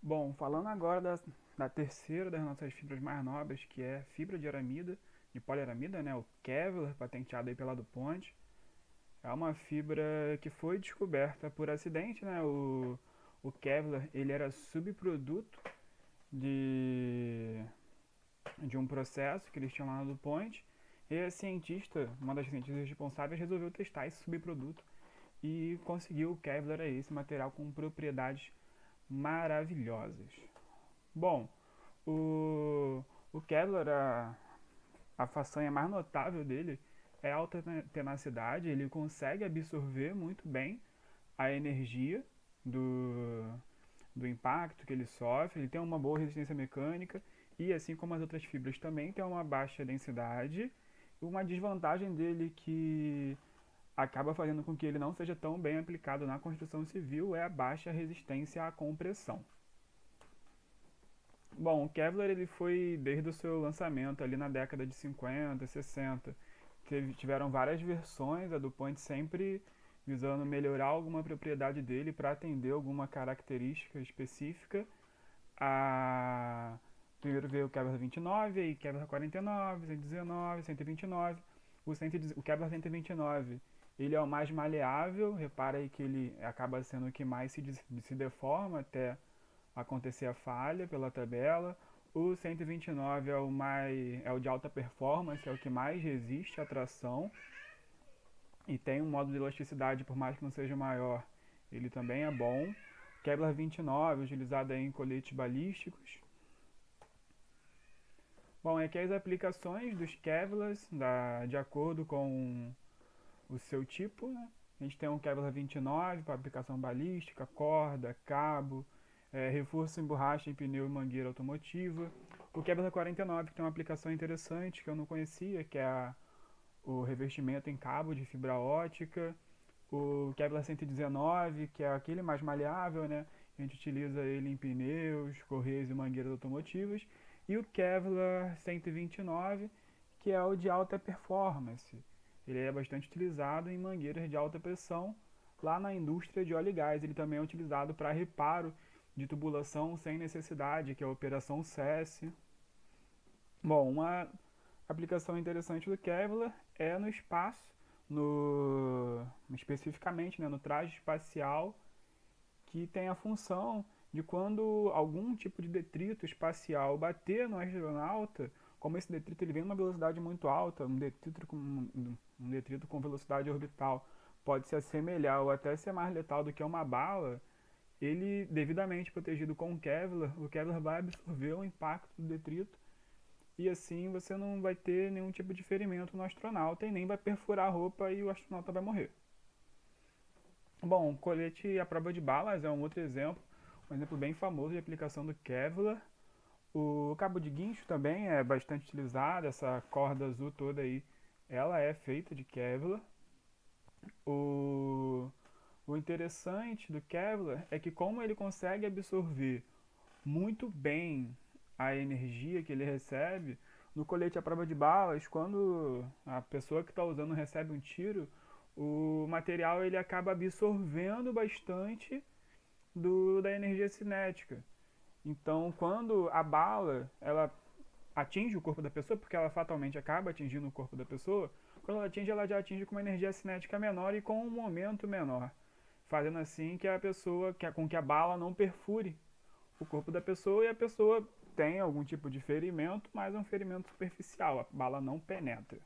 Bom, falando agora da terceira das nossas fibras mais nobres, que é fibra de aramida, de poliaramida, né, o Kevlar, patenteado aí pela DuPont. É uma fibra que foi descoberta por acidente, né? O Kevlar, ele era subproduto de, de um processo que eles tinham lá na DuPont. E a cientista, uma das cientistas responsáveis, resolveu testar esse subproduto e conseguiu o Kevlar aí, esse material com propriedades maravilhosas. Bom, o Kevlar, a façanha mais notável dele é a alta tenacidade, ele consegue absorver muito bem a energia do, do impacto que ele sofre, ele tem uma boa resistência mecânica e, assim como as outras fibras, também tem uma baixa densidade. Uma desvantagem dele que acaba fazendo com que ele não seja tão bem aplicado na construção civil é a baixa resistência à compressão. Bom, o Kevlar ele foi desde o seu lançamento ali na década de 50, 60. Tiveram várias versões, a DuPont sempre visando melhorar alguma propriedade dele para atender alguma característica específica. A... Primeiro veio o Kevlar 29, aí Kevlar 49, 119, 129. O Kevlar 129 ele é o mais maleável, repara aí que ele acaba sendo o que mais se deforma até acontecer a falha pela tabela. O 129 é o de alta performance, é o que mais resiste à tração e tem um modo de elasticidade, por mais que não seja maior, ele também é bom. Kevlar 29, utilizado em coletes balísticos. Bom, aqui as aplicações dos Kevlars, de acordo com o seu tipo, né? A gente tem um Kevlar 29 para aplicação balística, corda, cabo, reforço em borracha em pneu e mangueira automotiva. O Kevlar 49 que tem uma aplicação interessante que eu não conhecia, que é o revestimento em cabo de fibra ótica. O Kevlar 119, que é aquele mais maleável, né? A gente utiliza ele em pneus, correias e mangueiras automotivas. E o Kevlar 129, que é o de alta performance. Ele é bastante utilizado em mangueiras de alta pressão lá na indústria de óleo e gás. Ele também é utilizado para reparo de tubulação sem necessidade, que é a operação CS. Bom, uma aplicação interessante do Kevlar é no espaço, especificamente, né, no traje espacial, que tem a função de quando algum tipo de detrito espacial bater no astronauta, como esse detrito ele vem numa velocidade muito alta, um detrito com velocidade orbital pode se assemelhar ou até ser mais letal do que uma bala, ele devidamente protegido com o Kevlar vai absorver o impacto do detrito e assim você não vai ter nenhum tipo de ferimento no astronauta e nem vai perfurar a roupa e o astronauta vai morrer. Bom, o colete à prova de balas é um exemplo bem famoso de aplicação do Kevlar. O cabo de guincho também é bastante utilizado, essa corda azul toda aí, ela é feita de Kevlar. O, o interessante do Kevlar é que como ele consegue absorver muito bem a energia que ele recebe, no colete à prova de balas, quando a pessoa que está usando recebe um tiro, o material ele acaba absorvendo bastante da energia cinética. Então, quando a bala ela atinge o corpo da pessoa, porque ela fatalmente acaba atingindo o corpo da pessoa, quando ela já atinge com uma energia cinética menor e com um momento menor, fazendo assim que a pessoa, com que a bala não perfure o corpo da pessoa e a pessoa tem algum tipo de ferimento, mas é um ferimento superficial, a bala não penetra.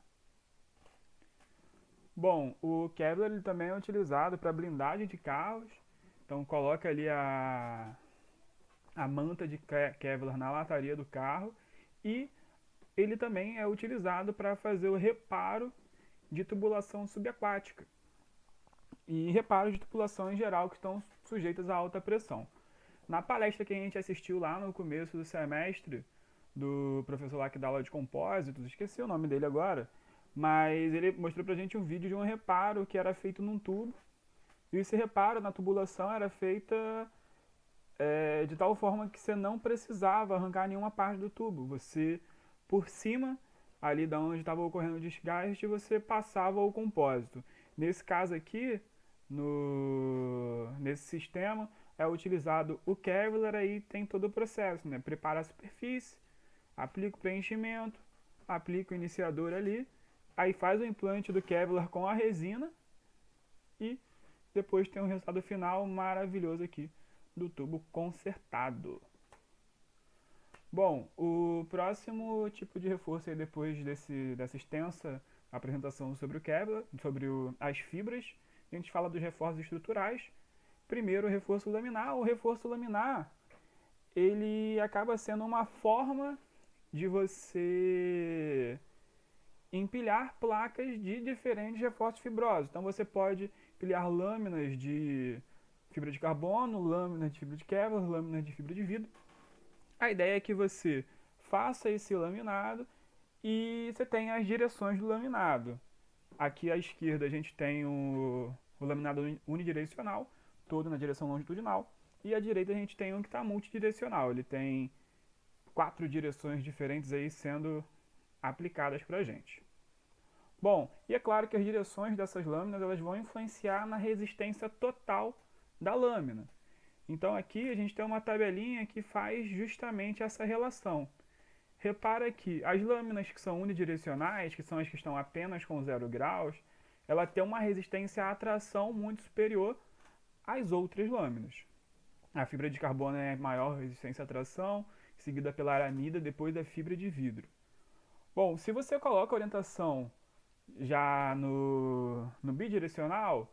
Bom, o Kevlar ele também é utilizado para blindagem de carros, então coloca ali a manta de Kevlar na lataria do carro e ele também é utilizado para fazer o reparo de tubulação subaquática e reparo de tubulação em geral que estão sujeitas a alta pressão. Na palestra que a gente assistiu lá no começo do semestre, do professor lá que dá aula de compósitos, esqueci o nome dele agora, mas ele mostrou pra gente um vídeo de um reparo que era feito num tubo, e esse reparo na tubulação era feita de tal forma que você não precisava arrancar nenhuma parte do tubo. Você, por cima, ali da onde estava ocorrendo o desgaste, você passava o compósito. Nesse caso aqui, nesse sistema, é utilizado o Kevlar, aí tem todo o processo, né? Prepara a superfície, aplica o preenchimento, aplica o iniciador ali, aí faz o implante do Kevlar com a resina e depois tem um resultado final maravilhoso aqui do tubo consertado. Bom, o próximo tipo de reforço aí depois dessa extensa apresentação sobre o Kevlar, sobre as fibras, a gente fala dos reforços estruturais. Primeiro, o reforço laminar. O reforço laminar, ele acaba sendo uma forma de você empilhar placas de diferentes reforços fibrosos. Então você pode empilhar lâminas de fibra de carbono, lâminas de fibra de Kevlar, lâminas de fibra de vidro. A ideia é que você faça esse laminado e você tem as direções do laminado. Aqui à esquerda a gente tem o laminado unidirecional, todo na direção longitudinal, e à direita a gente tem um que está multidirecional. Ele tem 4 direções diferentes aí sendo aplicadas para a gente. Bom, e é claro que as direções dessas lâminas elas vão influenciar na resistência total da lâmina. Então aqui a gente tem uma tabelinha que faz justamente essa relação. Repara que as lâminas que são unidirecionais, que são as que estão apenas com 0 graus, ela tem uma resistência à atração muito superior às outras lâminas. A fibra de carbono é a maior resistência à atração, seguida pela aramida, depois da fibra de vidro. Bom, se você coloca a orientação já no bidirecional,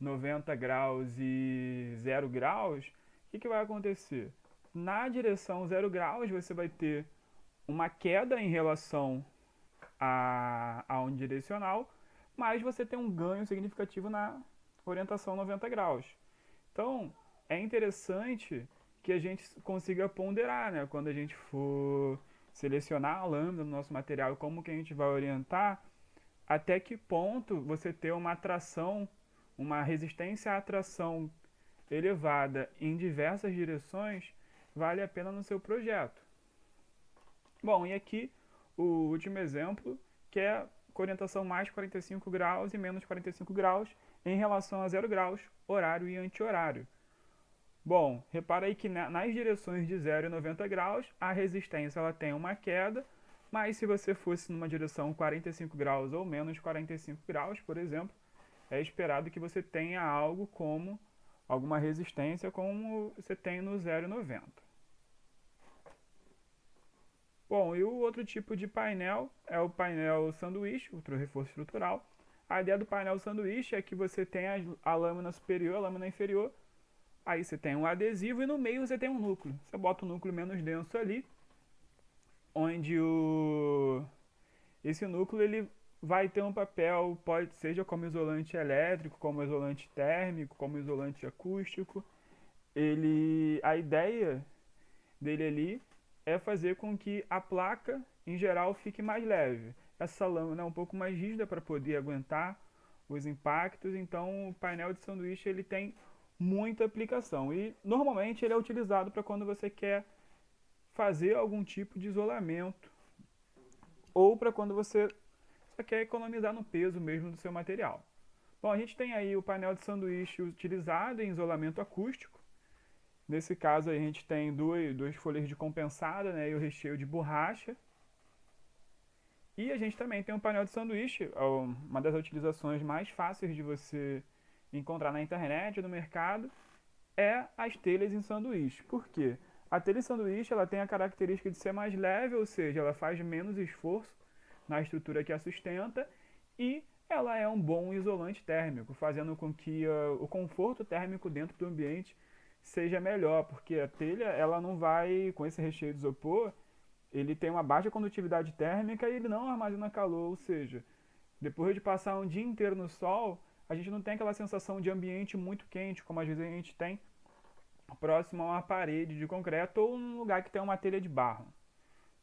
90 graus e 0 graus, o que vai acontecer? Na direção 0 graus você vai ter uma queda em relação a unidirecional, mas você tem um ganho significativo na orientação 90 graus. Então, é interessante que a gente consiga ponderar, né? Quando a gente for selecionar a lâmina no nosso material, como que a gente vai orientar, até que ponto você ter uma atração, uma resistência à atração elevada em diversas direções vale a pena no seu projeto. Bom, e aqui o último exemplo, que é com orientação mais 45 graus e menos 45 graus em relação a 0 graus, horário e anti-horário. Bom, repara aí que nas direções de 0 e 90 graus, a resistência ela tem uma queda, mas se você fosse numa direção 45 graus ou menos 45 graus, por exemplo, é esperado que você tenha algo como alguma resistência como você tem no 0 e 90. Bom, e o outro tipo de painel é o painel sanduíche, outro reforço estrutural. A ideia do painel sanduíche é que você tem a lâmina superior, a lâmina inferior, aí você tem um adesivo e no meio você tem um núcleo. Você bota o núcleo menos denso ali, onde esse núcleo ele vai ter um papel, seja como isolante elétrico, como isolante térmico, como isolante acústico. A ideia dele ali é fazer com que a placa, em geral, fique mais leve. Essa lâmina é um pouco mais rígida para poder aguentar os impactos, então o painel de sanduíche ele tem muita aplicação. E normalmente ele é utilizado para quando você quer fazer algum tipo de isolamento ou para quando você só quer economizar no peso mesmo do seu material. Bom, a gente tem aí o painel de sanduíche utilizado em isolamento acústico. Nesse caso a gente tem duas folhas de compensada, né, e o recheio de borracha. E a gente também tem um painel de sanduíche, uma das utilizações mais fáceis de você encontrar na internet, no mercado, é as telhas em sanduíche. Por quê? A telha em sanduíche ela tem a característica de ser mais leve, ou seja, ela faz menos esforço na estrutura que a sustenta e ela é um bom isolante térmico, fazendo com que o conforto térmico dentro do ambiente seja melhor, porque a telha ela não vai, com esse recheio de isopor, ele tem uma baixa condutividade térmica e ele não armazena calor, ou seja, depois de passar um dia inteiro no sol, a gente não tem aquela sensação de ambiente muito quente, como às vezes a gente tem próximo a uma parede de concreto ou num lugar que tem uma telha de barro.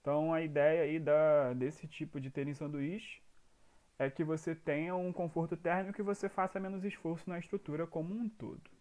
Então a ideia aí desse tipo de telha em sanduíche é que você tenha um conforto térmico e você faça menos esforço na estrutura como um todo.